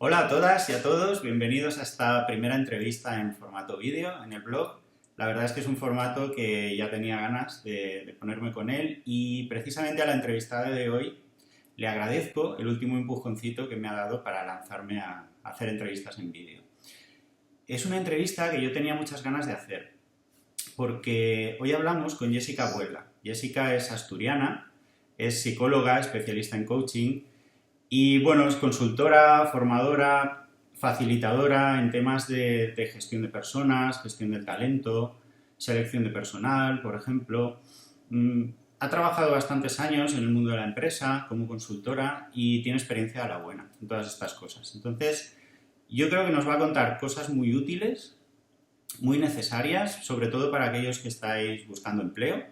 Hola a todas y a todos, bienvenidos a esta primera entrevista en formato vídeo en el blog. La verdad es que es un formato que ya tenía ganas de ponerme con él y precisamente a la entrevistada de hoy le agradezco el último empujoncito que me ha dado para lanzarme a hacer entrevistas en vídeo. Es una entrevista que yo tenía muchas ganas de hacer porque hoy hablamos con Jessica Buelga. Jessica es asturiana, es psicóloga, especialista en coaching. Y bueno, es consultora, formadora, facilitadora en temas de gestión de personas, gestión del talento, selección de personal, por ejemplo. Ha trabajado bastantes años en el mundo de la empresa como consultora y tiene experiencia a la buena en todas estas cosas. Entonces, yo creo que nos va a contar cosas muy útiles, muy necesarias, sobre todo para aquellos que estáis buscando empleo.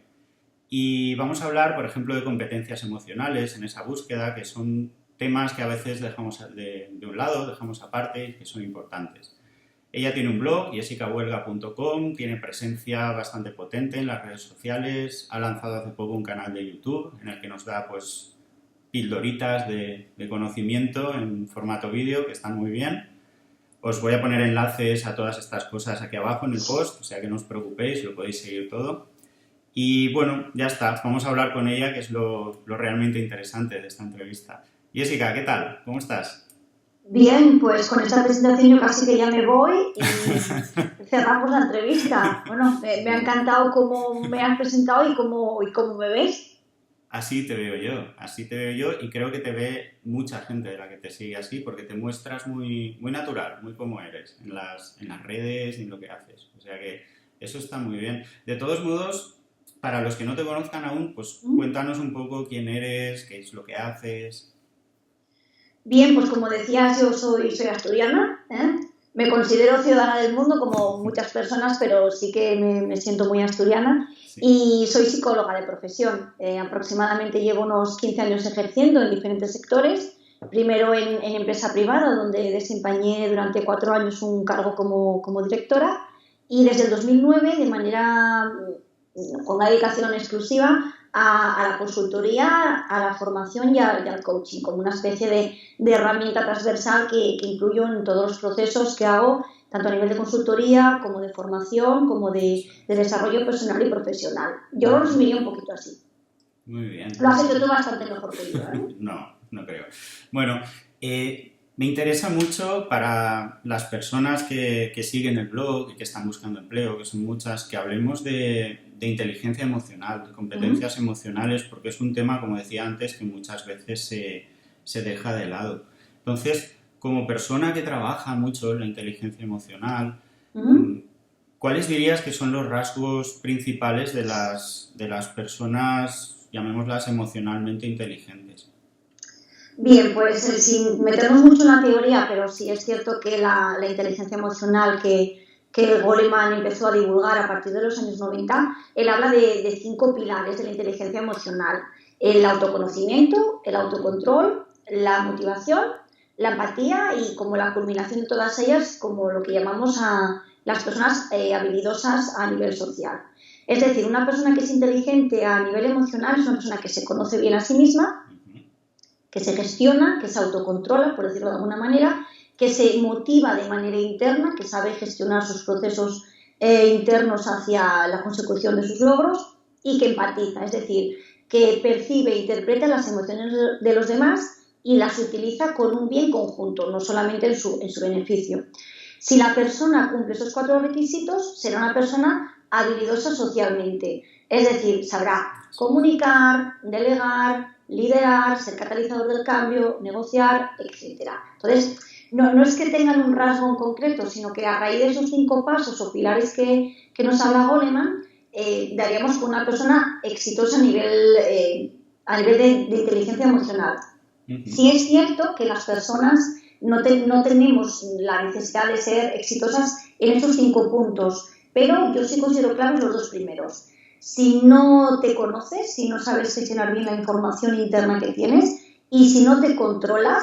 Y vamos a hablar, por ejemplo, de competencias emocionales en esa búsqueda, que son temas que a veces dejamos de un lado, dejamos aparte y que son importantes. Ella tiene un blog, jessicabuelga.com, tiene presencia bastante potente en las redes sociales, ha lanzado hace poco un canal de YouTube en el que nos da pues pildoritas de conocimiento en formato vídeo que están muy bien. Os voy a poner enlaces a todas estas cosas aquí abajo en el post, o sea que no os preocupéis, lo podéis seguir todo. Y bueno, ya está, vamos a hablar con ella, que es lo realmente interesante de esta entrevista. Jessica, ¿qué tal? ¿Cómo estás? Bien, pues con esta presentación yo casi que ya me voy y cerramos la entrevista. Bueno, me ha encantado cómo me has presentado y cómo me ves. Así te veo yo y creo que te ve mucha gente de la que te sigue así porque te muestras muy natural, muy como eres en las redes y en lo que haces. O sea que eso está muy bien. De todos modos, para los que no te conozcan aún, pues cuéntanos un poco quién eres, qué es lo que haces. Bien, pues como decías, yo soy asturiana, ¿eh? Me considero ciudadana del mundo como muchas personas, pero sí que me siento muy asturiana Sí. y soy psicóloga de profesión. Aproximadamente llevo unos 15 años ejerciendo en diferentes sectores. Primero en empresa privada, donde desempeñé durante 4 años un cargo como directora, y desde el 2009, de manera con una dedicación exclusiva a la consultoría, a la formación y al coaching, como una especie de herramienta transversal que incluyo en todos los procesos que hago, tanto a nivel de consultoría como de formación, como de desarrollo personal y profesional. Yo lo resumiría un poquito así. Muy bien. Lo has hecho tú bastante mejor que yo, ¿eh? No creo. Bueno, me interesa mucho para las personas que siguen el blog y que están buscando empleo, que son muchas, que hablemos de inteligencia emocional, de competencias emocionales, porque es un tema, como decía antes, que muchas veces se deja de lado. Entonces, como persona que trabaja mucho en la inteligencia emocional, ¿cuáles dirías que son los rasgos principales de las personas, llamémoslas emocionalmente inteligentes? Bien, pues sin meternos mucho en la teoría, pero sí es cierto que la inteligencia emocional que Goleman empezó a divulgar a partir de los años 90, él habla de 5 pilares de la inteligencia emocional: el autoconocimiento, el autocontrol, la motivación, la empatía y como la culminación de todas ellas, como lo que llamamos a las personas habilidosas a nivel social. Es decir, una persona que es inteligente a nivel emocional es una persona que se conoce bien a sí misma, que se gestiona, que se autocontrola, por decirlo de alguna manera, que se motiva de manera interna, que sabe gestionar sus procesos internos hacia la consecución de sus logros y que empatiza, es decir, que percibe e interpreta las emociones de los demás y las utiliza con un bien conjunto, no solamente en su beneficio. Si la persona cumple esos 4 requisitos, será una persona habilidosa socialmente, es decir, sabrá comunicar, delegar, liderar, ser catalizador del cambio, negociar, etc. Entonces, no es que tengan un rasgo en concreto, sino que a raíz de esos 5 pasos o pilares que nos habla Goleman, daríamos con una persona exitosa a nivel de inteligencia emocional. Sí es cierto que las personas no tenemos la necesidad de ser exitosas en esos 5 puntos, pero yo sí considero claros los 2 primeros. Si no te conoces, si no sabes gestionar bien la información interna que tienes y si no te controlas,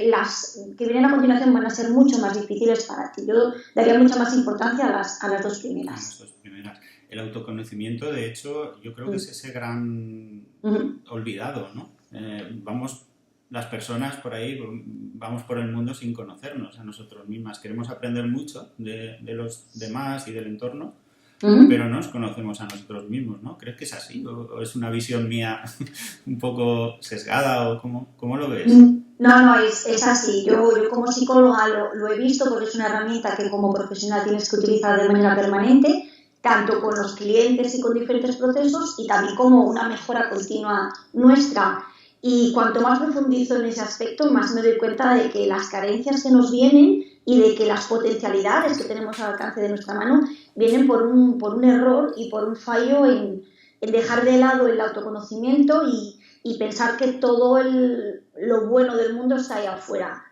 las que vienen a continuación van a ser mucho más difíciles para ti. Yo daría mucha más importancia a las 2 primeras. Las 2 primeras. El autoconocimiento, de hecho, yo creo que es ese gran olvidado, ¿no? Vamos las personas por ahí vamos por el mundo sin conocernos a nosotros mismas. Queremos aprender mucho de los demás y del entorno, pero no nos conocemos a nosotros mismos, ¿no? ¿Crees que es así? ¿O es una visión mía un poco sesgada? ¿O cómo lo ves? No, es así. Yo como psicóloga lo he visto porque es una herramienta que como profesional tienes que utilizar de manera permanente, tanto con los clientes y con diferentes procesos, y también como una mejora continua nuestra. Y cuanto más profundizo en ese aspecto, más me doy cuenta de que las carencias que nos vienen y de que las potencialidades que tenemos al alcance de nuestra mano vienen por un error y por un fallo en dejar de lado el autoconocimiento y pensar que todo lo bueno del mundo está ahí afuera.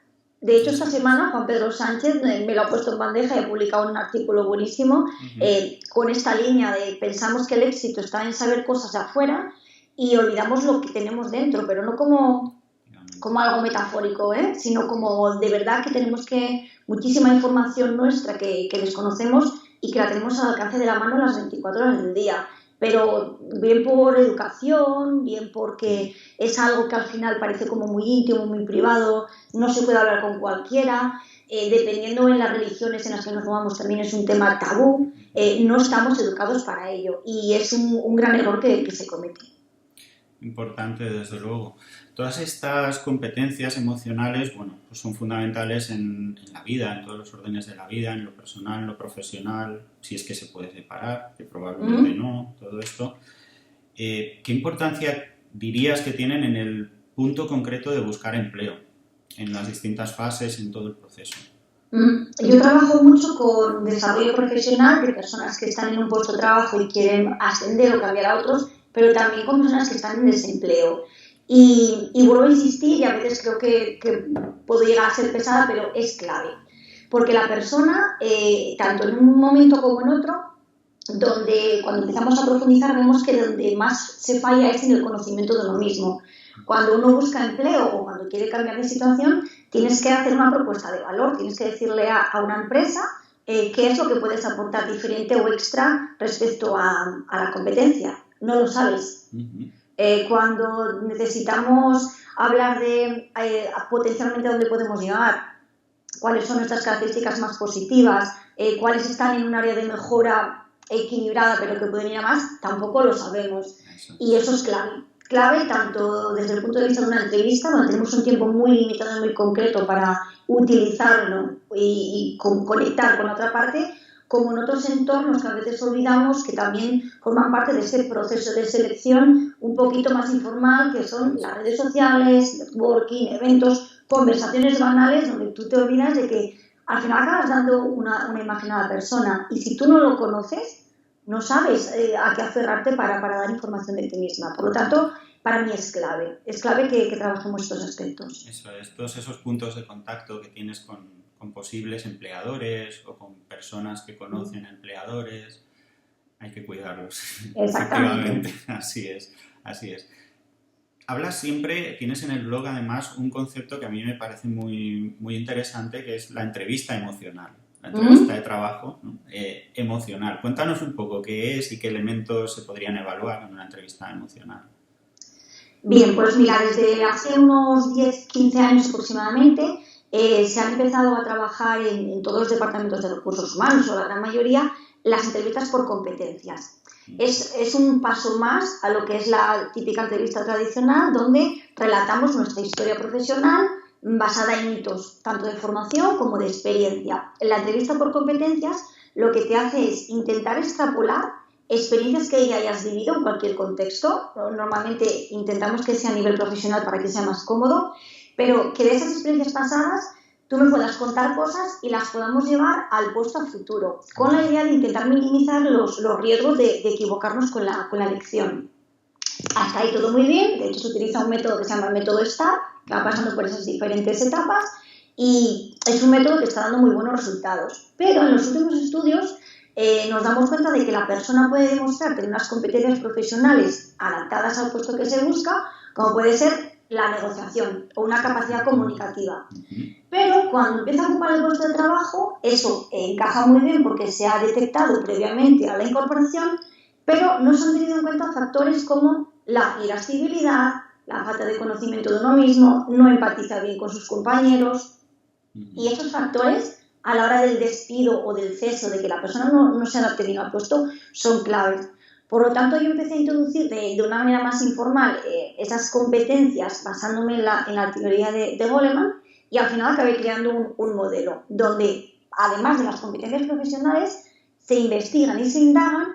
De hecho, esta semana Juan Pedro Sánchez me lo ha puesto en bandeja y ha publicado un artículo buenísimo con esta línea de pensamos que el éxito está en saber cosas de afuera y olvidamos lo que tenemos dentro, pero no como algo metafórico, sino como de verdad que tenemos muchísima información nuestra que desconocemos y que la tenemos al alcance de la mano las 24 horas del día. Pero bien por educación, bien porque es algo que al final parece como muy íntimo, muy privado, no se puede hablar con cualquiera, dependiendo en las religiones en las que nos movamos también es un tema tabú, no estamos educados para ello y es un gran error que se comete. Importante, desde luego. Todas estas competencias emocionales, bueno, pues son fundamentales en la vida, en todos los órdenes de la vida, en lo personal, en lo profesional, si es que se puede separar, que probablemente no, todo esto. ¿Qué importancia dirías que tienen en el punto concreto de buscar empleo, en las distintas fases, en todo el proceso? Yo trabajo mucho con desarrollo profesional de personas que están en un puesto de trabajo y quieren ascender o cambiar a otros, pero también con personas que están en desempleo. Y vuelvo a insistir, y a veces creo que puedo llegar a ser pesada, pero es clave. Porque la persona, tanto en un momento como en otro, donde cuando empezamos a profundizar vemos que donde más se falla es en el conocimiento de uno mismo. Cuando uno busca empleo o cuando quiere cambiar de situación, tienes que hacer una propuesta de valor, tienes que decirle a una empresa qué es lo que puedes aportar diferente o extra respecto a la competencia. No lo sabes. Cuando necesitamos hablar de potencialmente dónde podemos llegar, cuáles son nuestras características más positivas, cuáles están en un área de mejora equilibrada pero que pueden ir a más, tampoco lo sabemos. Y eso es clave. Clave tanto desde el punto de vista de una entrevista, donde tenemos un tiempo muy limitado y muy concreto para utilizarlo y conectar con la otra parte, como en otros entornos que a veces olvidamos que también forman parte de ese proceso de selección un poquito más informal, que son las redes sociales, networking, eventos, conversaciones banales, donde tú te olvidas de que al final acabas dando una imagen a la persona y si tú no lo conoces, no sabes a qué aferrarte para dar información de ti misma. Por lo tanto, para mí es clave que trabajemos estos aspectos. Eso es, todos esos puntos de contacto que tienes con posibles empleadores o con personas que conocen empleadores, hay que cuidarlos. Exactamente. Efectivamente, así es. Hablas siempre, tienes en el blog además un concepto que a mí me parece muy, muy interesante, que es la entrevista emocional, la entrevista de trabajo, ¿no? Emocional. Cuéntanos un poco qué es y qué elementos se podrían evaluar en una entrevista emocional. Bien, pues mira, desde hace unos 10-15 años aproximadamente se han empezado a trabajar en todos los departamentos de recursos humanos, o la gran mayoría, las entrevistas por competencias. Es un paso más a lo que es la típica entrevista tradicional, donde relatamos nuestra historia profesional basada en hitos, tanto de formación como de experiencia. En la entrevista por competencias lo que te hace es intentar extrapolar experiencias que ya hayas vivido en cualquier contexto. Normalmente intentamos que sea a nivel profesional para que sea más cómodo, pero que de esas experiencias pasadas tú me puedas contar cosas y las podamos llevar al puesto a futuro, con la idea de intentar minimizar los riesgos de equivocarnos con la lección. Hasta ahí todo muy bien. De hecho se utiliza un método que se llama el método STAR, que va pasando por esas diferentes etapas y es un método que está dando muy buenos resultados. Pero en los últimos estudios nos damos cuenta de que la persona puede demostrar tener unas competencias profesionales adaptadas al puesto que se busca, como puede ser la negociación o una capacidad comunicativa. Pero cuando empieza a ocupar el puesto de trabajo, eso encaja muy bien porque se ha detectado previamente a la incorporación, pero no se han tenido en cuenta factores como la irascibilidad, la falta de conocimiento de uno mismo, no empatiza bien con sus compañeros. Y estos factores, a la hora del despido o del ceso, de que la persona no se adapte bien al puesto, son claves. Por lo tanto, yo empecé a introducir de una manera más informal esas competencias basándome en la teoría de Goleman, y al final acabé creando un modelo donde, además de las competencias profesionales, se investigan y se indagan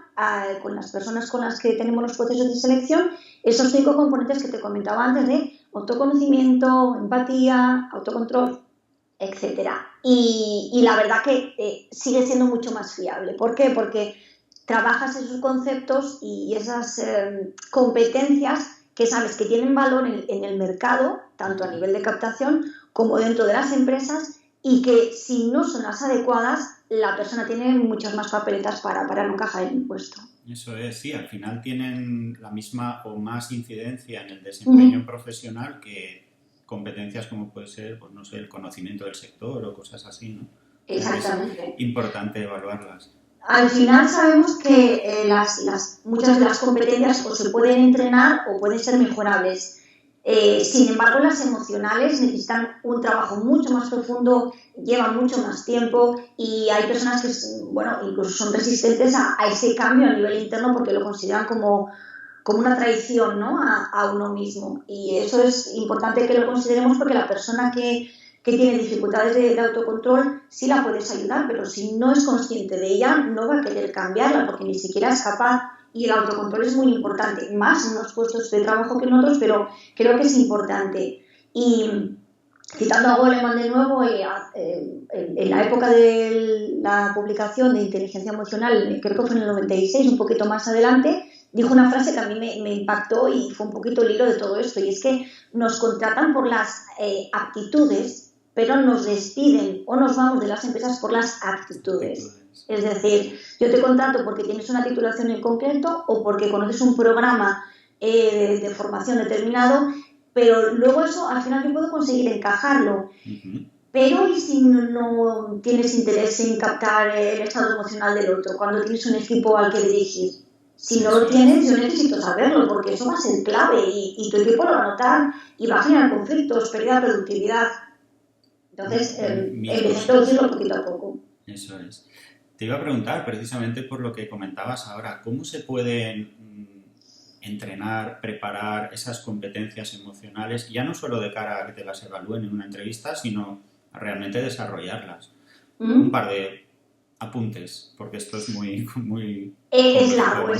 con las personas con las que tenemos los procesos de selección esos 5 componentes que te comentaba antes de autoconocimiento, empatía, autocontrol, etcétera. Y la verdad que sigue siendo mucho más fiable. ¿Por qué? Porque trabajas esos conceptos y esas competencias que sabes que tienen valor en el mercado, tanto a nivel de captación como dentro de las empresas, y que si no son las adecuadas, la persona tiene muchas más papeletas para no encajar en el puesto. Eso es, sí, al final tienen la misma o más incidencia en el desempeño profesional que competencias como puede ser, pues no sé, el conocimiento del sector o cosas así, ¿no? Exactamente. Es importante evaluarlas. Al final sabemos que muchas de las competencias o se pueden entrenar o pueden ser mejorables. Sin embargo, las emocionales necesitan un trabajo mucho más profundo, llevan mucho más tiempo, y hay personas que, bueno, incluso son resistentes a ese cambio a nivel interno porque lo consideran como una traición, ¿no?, a uno mismo. Y eso es importante que lo consideremos, porque la persona que tiene dificultades de autocontrol sí la puedes ayudar, pero si no es consciente de ella no va a querer cambiarla porque ni siquiera es capaz. Y el autocontrol es muy importante, más en unos puestos de trabajo que en otros, pero creo que es importante. Y citando a Goleman de nuevo, en la época de la publicación de Inteligencia Emocional, creo que fue en el 96, un poquito más adelante, dijo una frase que a mí me impactó y fue un poquito el hilo de todo esto, y es que nos contratan por las aptitudes, pero nos despiden o nos vamos de las empresas por las actitudes. Es decir, yo te contrato porque tienes una titulación en concreto o porque conoces un programa de formación determinado, pero luego eso al final yo puedo conseguir encajarlo. Pero ¿y si no tienes interés en captar el estado emocional del otro cuando tienes un equipo al que dirigir? Si no lo tienes, yo necesito saberlo, porque eso va a ser clave y tu equipo lo va a notar y va a generar conflictos, pérdida de productividad. Entonces, empecé a introducirlo poquito a poco. Eso es. Te iba a preguntar, precisamente por lo que comentabas ahora, ¿cómo se pueden entrenar, preparar esas competencias emocionales, ya no solo de cara a que te las evalúen en una entrevista, sino a realmente desarrollarlas? Un par de apuntes, porque esto es muy es largo,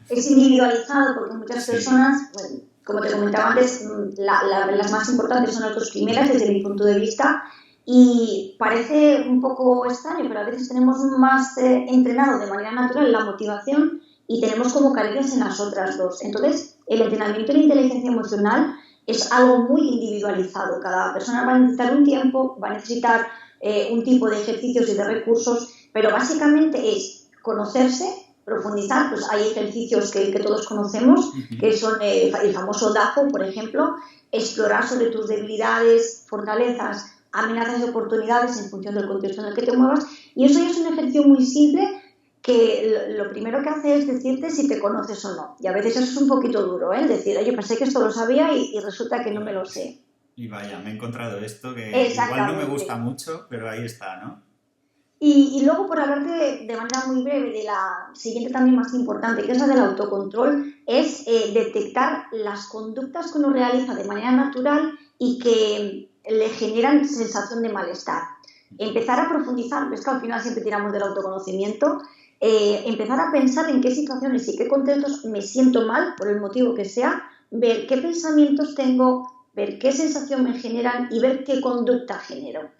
es individualizado, porque muchas personas, bueno, como te comentaba antes, las más importantes son las 2 primeras desde mi punto de vista, y parece un poco extraño, pero a veces tenemos más entrenado de manera natural la motivación y tenemos como carencias en las otras 2. Entonces, el entrenamiento en inteligencia emocional es algo muy individualizado. Cada persona va a necesitar un tiempo, va a necesitar un tipo de ejercicios y de recursos, pero básicamente es conocerse, profundizar. Pues hay ejercicios que todos conocemos, que son el famoso DAFO, por ejemplo, explorar sobre tus debilidades, fortalezas, amenazas y oportunidades en función del contexto en el que te muevas, y eso ya es un ejercicio muy simple que lo primero que hace es decirte si te conoces o no, y a veces eso es un poquito duro, decir, yo pensé que esto lo sabía y resulta que no me lo sé. Y vaya, me he encontrado esto que igual no me gusta mucho, pero ahí está, ¿no? Y luego, por hablarte de manera muy breve de la siguiente también más importante, que es la del autocontrol, es detectar las conductas que uno realiza de manera natural y que le generan sensación de malestar. Empezar a profundizar, es que al final siempre tiramos del autoconocimiento, empezar a pensar en qué situaciones y qué contextos me siento mal, por el motivo que sea, ver qué pensamientos tengo, ver qué sensación me generan y ver qué conducta genero.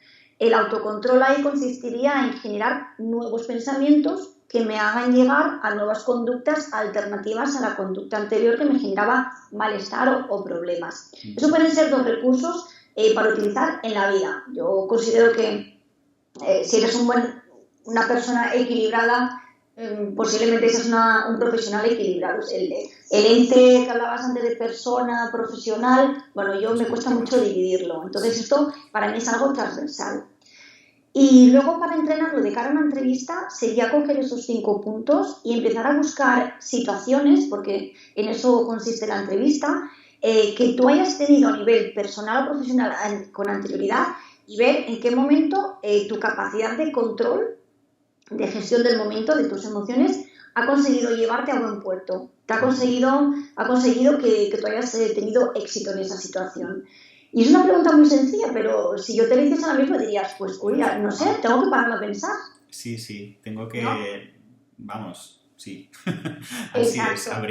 El autocontrol ahí consistiría en generar nuevos pensamientos que me hagan llegar a nuevas conductas alternativas a la conducta anterior que me generaba malestar o problemas. Eso pueden ser 2 recursos para utilizar en la vida. Yo considero que si eres una persona equilibrada, posiblemente seas un profesional equilibrado. El ente que hablabas antes de persona, profesional, bueno, me cuesta mucho dividirlo. Entonces esto para mí es algo transversal. Y luego para entrenarlo de cara a una entrevista sería coger esos 5 puntos y empezar a buscar situaciones, porque en eso consiste la entrevista, que tú hayas tenido a nivel personal o profesional con anterioridad y ver en qué momento tu capacidad de control, de gestión del momento, de tus emociones, ha conseguido llevarte a buen puerto. Ha conseguido que tú hayas tenido éxito en esa situación. Y es una pregunta muy sencilla, pero si yo te lo dices ahora mismo dirías, pues, oiga, no sé, tengo que pararme a pensar. Sí, tengo que... ¿No? Vamos, sí. Así es. Exacto.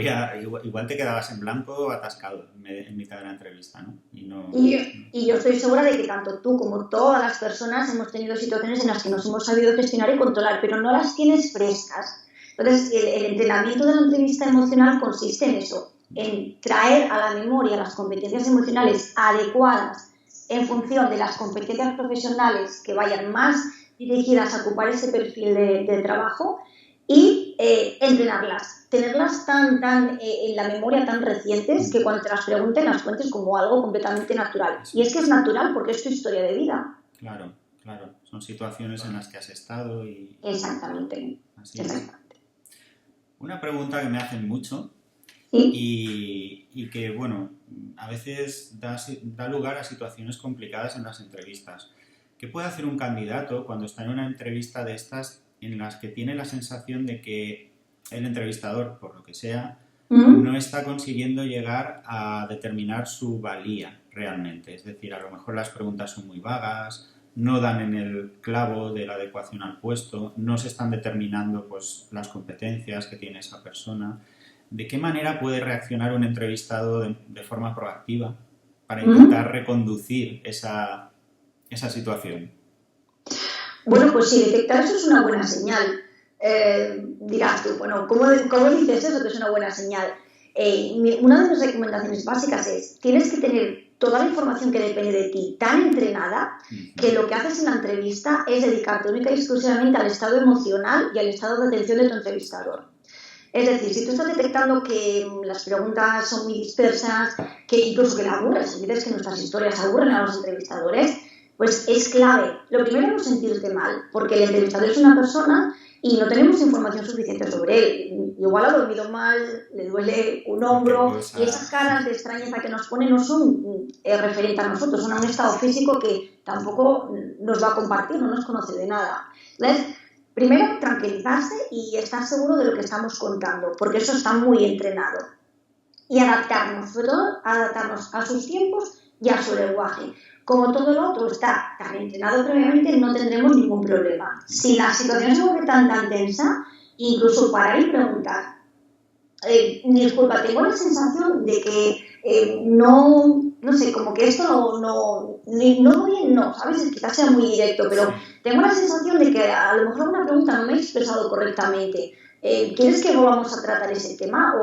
Igual te quedabas en blanco o atascado en mitad de la entrevista, ¿no? Y yo estoy segura de que tanto tú como todas las personas hemos tenido situaciones en las que nos hemos sabido gestionar y controlar, pero no las tienes frescas. Entonces, el entrenamiento de la entrevista emocional consiste en eso, en traer a la memoria las competencias emocionales adecuadas en función de las competencias profesionales que vayan más dirigidas a ocupar ese perfil de trabajo y entrenarlas, tenerlas tan en la memoria tan recientes que cuando te las pregunten las cuentes como algo completamente natural. Y es que es natural porque es tu historia de vida. Claro. Son situaciones en las que has estado y... Exactamente. Así es. Una pregunta que me hacen mucho ¿Sí? y que, bueno, a veces da lugar a situaciones complicadas en las entrevistas. ¿Qué puede hacer un candidato cuando está en una entrevista de estas en las que tiene la sensación de que el entrevistador, por lo que sea, no está consiguiendo llegar a determinar su valía realmente? Es decir, a lo mejor las preguntas son muy vagas, no dan en el clavo de la adecuación al puesto, no se están determinando pues, las competencias que tiene esa persona. ¿De qué manera puede reaccionar un entrevistado de forma proactiva para intentar reconducir esa situación? Bueno, pues si detectar eso es una buena señal. Dirás tú, bueno, ¿cómo dices eso que es una buena señal? Una de mis recomendaciones básicas es, tienes que tener toda la información que depende de ti tan entrenada que lo que haces en la entrevista es dedicarte única y exclusivamente al estado emocional y al estado de atención de tu entrevistador. Es decir, si tú estás detectando que las preguntas son muy dispersas, que incluso que le aburres, si dices que nuestras historias aburren a los entrevistadores, pues es clave. Lo primero no sentirte mal, porque el entrevistador es una persona y no tenemos información suficiente sobre él. Igual ha dormido mal, le duele un hombro y esas caras de extrañeza que nos pone no son referentes a nosotros, son a un estado físico que tampoco nos va a compartir, no nos conoce de nada. Entonces, primero, tranquilizarse y estar seguro de lo que estamos contando, porque eso está muy entrenado. Y adaptarnos, sobre todo adaptarnos a sus tiempos y a su lenguaje. Como todo lo otro está tan entrenado previamente, no tendremos ningún problema. Si la situación se vuelve tan tensa, incluso parar y preguntar, disculpa, tengo la sensación de que no sé, como que esto no bien, no, ¿sabes? Quizás sea muy directo, pero tengo la sensación de que a lo mejor una pregunta no me he expresado correctamente. ¿Quieres que volvamos a tratar ese tema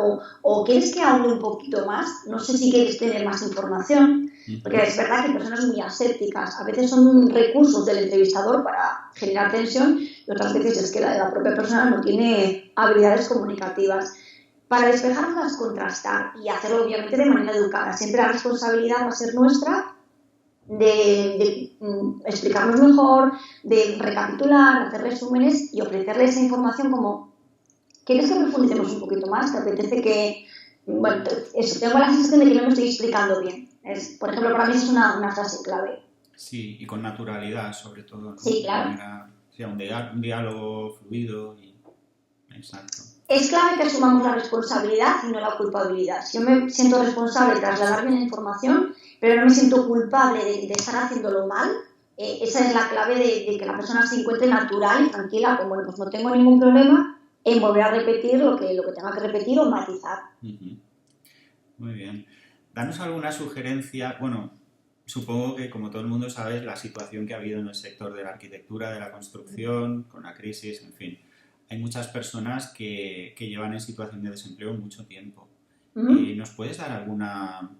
o quieres que hable un poquito más? No sé si quieres tener más información, porque es verdad que hay personas muy asépticas, a veces son recursos del entrevistador para generar tensión y otras veces es que la propia persona no tiene habilidades comunicativas. Para despejarlas, contrastar y hacerlo obviamente de manera educada. Siempre la responsabilidad va a ser nuestra de explicarnos mejor, de recapitular, hacer resúmenes y ofrecerle esa información como ¿quieres que profundicemos un poquito más? ¿Te apetece que...? Bueno, eso, tengo la sensación de que no me estoy explicando bien. Por ejemplo, para mí es una frase clave. Sí, y con naturalidad, sobre todo, ¿no? Sí, claro. De manera, un diálogo fluido. Exacto. Es clave que asumamos la responsabilidad y no la culpabilidad. Si yo me siento responsable de trasladar bien la información, pero no me siento culpable de estar haciéndolo mal, esa es la clave de que la persona se encuentre natural y tranquila, como bueno, pues no tengo ningún problema en volver a repetir lo que tenga que repetir o matizar. Muy bien. Danos alguna sugerencia. Bueno, supongo que como todo el mundo sabe la situación que ha habido en el sector de la arquitectura, de la construcción, con la crisis, en fin. Hay muchas personas que llevan en situación de desempleo mucho tiempo. ¿Nos puedes dar alguna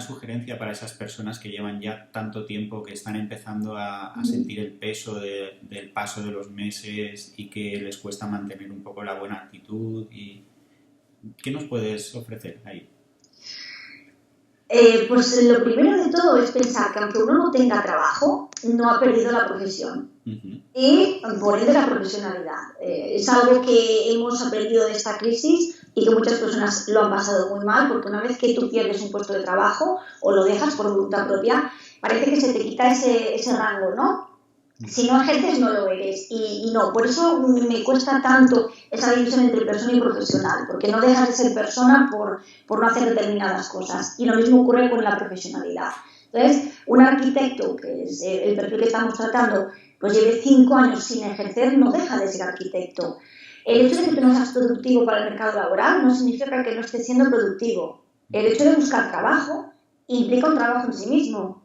sugerencia para esas personas que llevan ya tanto tiempo, que están empezando a sentir el peso del paso de los meses y que les cuesta mantener un poco la buena actitud? ¿Qué nos puedes ofrecer ahí? Pues lo primero de todo es pensar que aunque uno no tenga trabajo, no ha perdido la profesión. y por ende la profesionalidad. Es algo que hemos aprendido de esta crisis y que muchas personas lo han pasado muy mal, porque una vez que tú pierdes un puesto de trabajo o lo dejas por voluntad propia, parece que se te quita ese rango, ¿no? Si no ejerces, no lo eres. Y no, por eso me cuesta tanto esa división entre persona y profesional, porque no dejas de ser persona por no hacer determinadas cosas. Y lo mismo ocurre con la profesionalidad. Entonces, un arquitecto, que es el perfil que estamos tratando, pues lleve 5 años sin ejercer, no deja de ser arquitecto. El hecho de que tú no seas productivo para el mercado laboral no significa que no estés siendo productivo. El hecho de buscar trabajo implica un trabajo en sí mismo.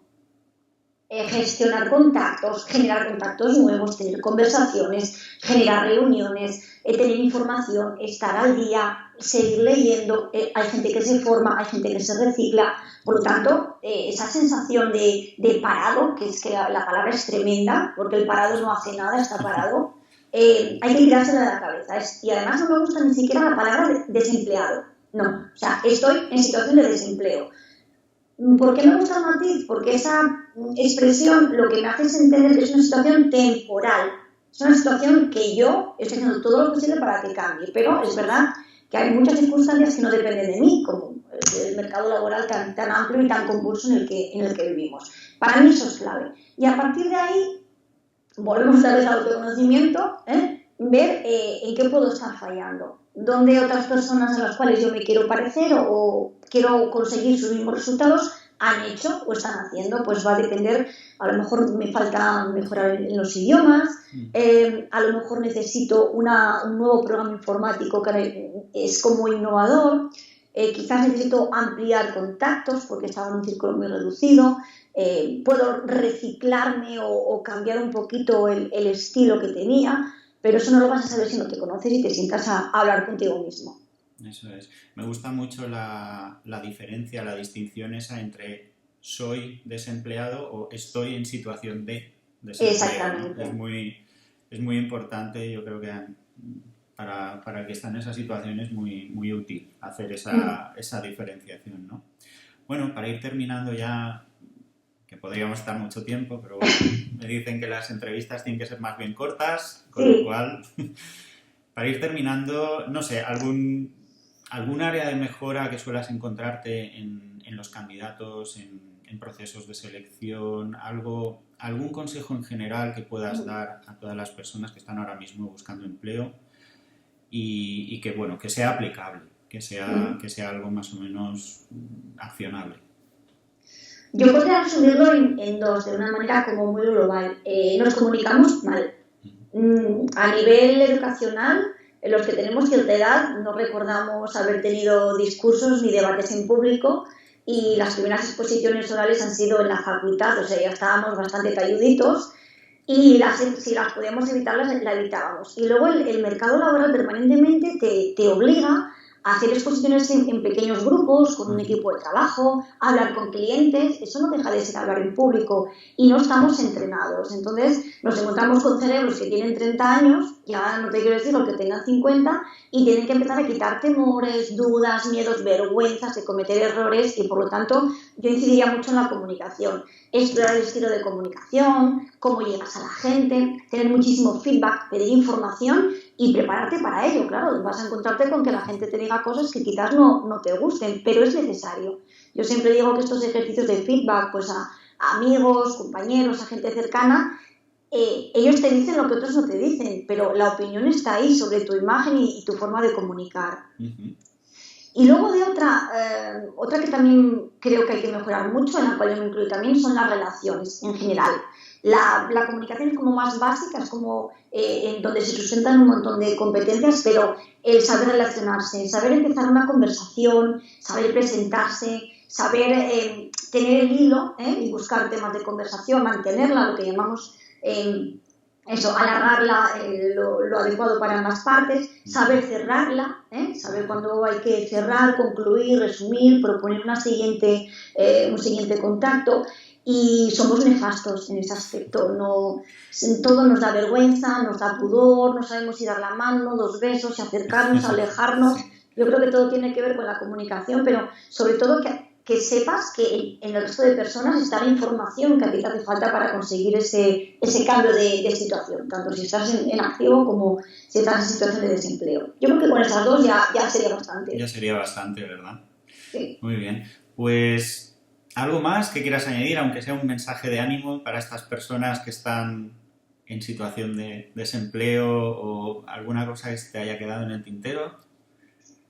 Gestionar contactos, generar contactos nuevos, tener conversaciones, generar reuniones, tener información, estar al día, seguir leyendo. Hay gente que se forma, hay gente que se recicla. Por lo tanto, esa sensación de parado, que es que la palabra es tremenda, porque el parado no hace nada, está parado, hay que tirársela de la cabeza. Y además no me gusta ni siquiera la palabra desempleado. No, o sea, estoy en situación de desempleo. ¿Por qué me gusta el matiz? Porque esa expresión lo que me hace es entender que es una situación temporal. Es una situación que yo estoy haciendo todo lo posible para que cambie, pero es verdad que hay muchas circunstancias que no dependen de mí, como el mercado laboral tan amplio y tan convulso en el que vivimos. Para mí eso es clave. Y a partir de ahí, volvemos a vez al autoconocimiento, ver en qué puedo estar fallando. Dónde otras personas a las cuales yo me quiero parecer o quiero conseguir sus mismos resultados han hecho o están haciendo, pues va a depender. A lo mejor me falta mejorar en los idiomas, a lo mejor necesito un nuevo programa informático que es como innovador, quizás necesito ampliar contactos porque estaba en un círculo muy reducido, puedo reciclarme o cambiar un poquito el estilo que tenía, pero eso no lo vas a saber si no te conoces y te sientas a hablar contigo mismo. Eso es. Me gusta mucho la diferencia, la distinción esa entre soy desempleado o estoy en situación de desempleo. Exactamente. Es muy importante, yo creo que para el que está en esa situación es muy útil hacer esa diferenciación, ¿no? Bueno, para ir terminando ya, que podríamos estar mucho tiempo, pero bueno, me dicen que las entrevistas tienen que ser más bien cortas, con lo cual, para ir terminando, no sé, algún área de mejora que suelas encontrarte en los candidatos, en procesos de selección, algún consejo en general que puedas dar a todas las personas que están ahora mismo buscando empleo y que, bueno, que sea aplicable, que sea algo más o menos accionable. Yo podría resumirlo en dos, de una manera como muy global. Nos comunicamos mal. A nivel educacional, los que tenemos cierta edad no recordamos haber tenido discursos ni debates en público y las primeras exposiciones orales han sido en la facultad, o sea, ya estábamos bastante talluditos y si las podíamos evitar, la evitábamos. Y luego el mercado laboral permanentemente te obliga a hacer exposiciones en pequeños grupos, con un equipo de trabajo, hablar con clientes. Eso no deja de ser hablar en público y no estamos entrenados. Entonces nos encontramos con cerebros que tienen 30 años, ya no te quiero decir lo que tengan 50, y tienen que empezar a quitar temores, dudas, miedos, vergüenzas de cometer errores y por lo tanto yo incidiría mucho en la comunicación. Explorar el estilo de comunicación, cómo llegas a la gente, tener muchísimo feedback, pedir información y prepararte para ello. Claro, vas a encontrarte con que la gente te diga cosas que quizás no te gusten, pero es necesario. Yo siempre digo que estos ejercicios de feedback, pues a amigos, compañeros, a gente cercana, ellos te dicen lo que otros no te dicen, pero la opinión está ahí sobre tu imagen y tu forma de comunicar. Y luego de otra que también creo que hay que mejorar mucho, en la cual yo me incluyo también, son las relaciones en general. La comunicación es como más básica, es como en donde se sustentan un montón de competencias, pero el saber relacionarse, saber empezar una conversación, saber presentarse, saber tener el hilo y buscar temas de conversación, mantenerla, lo que llamamos alargarla lo adecuado para ambas partes, saber cerrarla, saber cuándo hay que cerrar, concluir, resumir, proponer un siguiente contacto. Y somos nefastos en ese aspecto, todo nos da vergüenza, nos da pudor, no sabemos si dar la mano, 2 besos, si acercarnos, alejarnos. Yo creo que todo tiene que ver con la comunicación, pero sobre todo que que sepas que en el resto de personas está la información que a ti te hace falta para conseguir ese cambio de situación, tanto si estás en activo como si estás en situación de desempleo. Yo creo que con esas dos ya sería bastante. Ya sería bastante, ¿verdad? Sí. Muy bien. Pues, ¿algo más que quieras añadir, aunque sea un mensaje de ánimo para estas personas que están en situación de desempleo o alguna cosa que se te haya quedado en el tintero?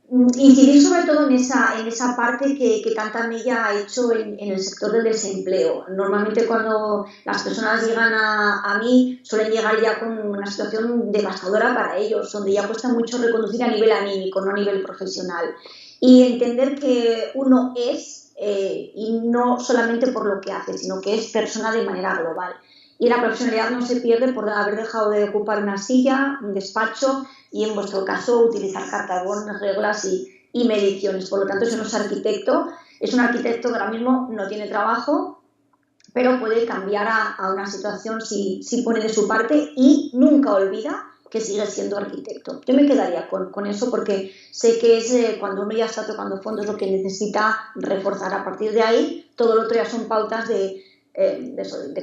Incidir sobre todo en esa parte que tanta mella ha hecho en el sector del desempleo. Normalmente cuando las personas llegan a mí suelen llegar ya con una situación devastadora para ellos, donde ya cuesta mucho reconducir a nivel anímico, no a nivel profesional. Y entender que uno es, y no solamente por lo que hace, sino que es persona de manera global. Y la profesionalidad no se pierde por haber dejado de ocupar una silla, un despacho y, en vuestro caso, utilizar cartabones, reglas y mediciones. Por lo tanto, si uno es un arquitecto que ahora mismo no tiene trabajo, pero puede cambiar a una situación si pone de su parte y nunca olvida que sigue siendo arquitecto. Yo me quedaría con eso porque sé que es cuando uno ya está tocando fondo es lo que necesita reforzar. A partir de ahí, todo lo otro ya son pautas de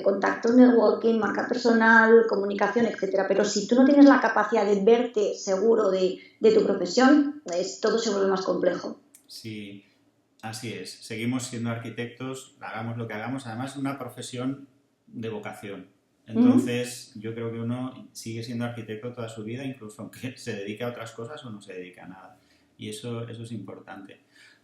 contacto, networking, marca personal, comunicación, etcétera. Pero si tú no tienes la capacidad de verte seguro de tu profesión, todo se vuelve más complejo. Sí, así es. Seguimos siendo arquitectos, hagamos lo que hagamos. Además, es una profesión de vocación. Entonces, yo creo que uno sigue siendo arquitecto toda su vida, incluso aunque se dedique a otras cosas o no se dedique a nada. Y eso es importante.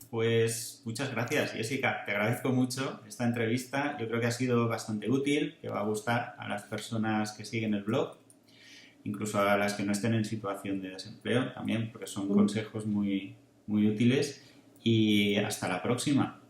Pues muchas gracias, Jessica. Te agradezco mucho esta entrevista. Yo creo que ha sido bastante útil, que va a gustar a las personas que siguen el blog, incluso a las que no estén en situación de desempleo también, porque son consejos muy, muy útiles. Y hasta la próxima.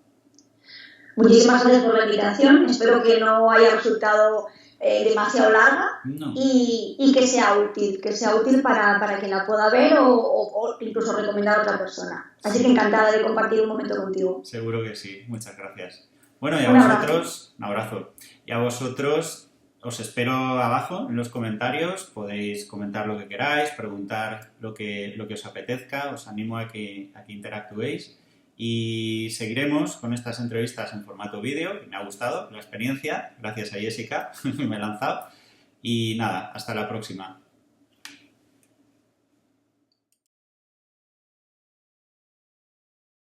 Muchísimas gracias por la invitación. Espero que no haya resultado demasiado larga No. y que sea útil para quien la pueda ver o incluso recomendar a otra persona. Así que encantada de compartir un momento contigo. Seguro que sí. Muchas gracias. Bueno, y a Un abrazo. vosotros, un abrazo. Y a vosotros os espero abajo en los comentarios. Podéis comentar lo que queráis, preguntar lo que os apetezca. Os animo a que interactuéis. Y seguiremos con estas entrevistas en formato vídeo. Me ha gustado la experiencia. Gracias a Jessica, me he lanzado. Y nada, hasta la próxima.